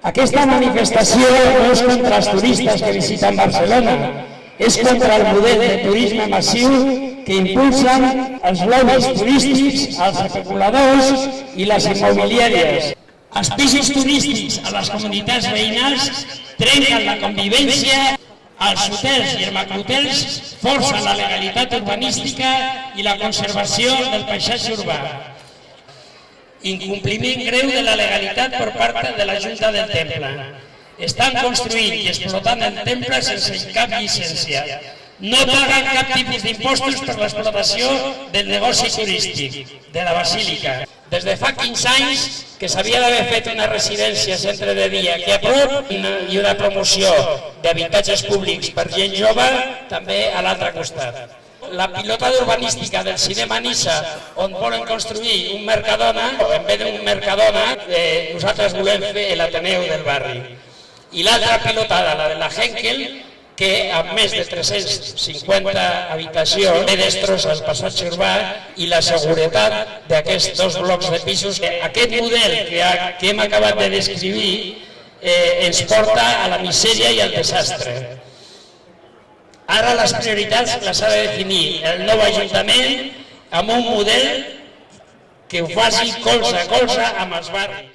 Aquesta manifestació no és contra els turistes que visiten Barcelona, és contra el model de turisme massiu que impulsen els lobbies turístics, els especuladors i les immobiliàries. Els pisos turístics a les comunitats veïnals trenquen la convivència, els hotels i els macrohotels forcen la legalitat urbanística i la conservació del paisatge urbà. Incompliment greu de la legalitat per part de la Junta del Temple. Estan construint i explotant el temple sense cap llicència. No paguen cap tipus d'impostos per l'explotació del negoci turístic, de la basílica. Des de fa 15 anys que s'havia d'haver fet una residència centre de dia aquí a prop i una promoció d'habitatges públics per gent jove també a l'altre costat. La pilotada urbanística del cinema Niça, on volen construir un Mercadona, en vez d'un Mercadona, nosaltres volem fer l'Ateneu del barri. I l'altra pilotada, la de la Henkel, que amb més de 350 habitacions té destrossa el passatge urbà i la seguretat d'aquests dos blocs de pisos. Aquest model que hem acabat de descriure ens porta a la misèria i al desastre. Ara les prioritats les ha de definir el nou Ajuntament amb un model que ho faci colze a colze amb els barris.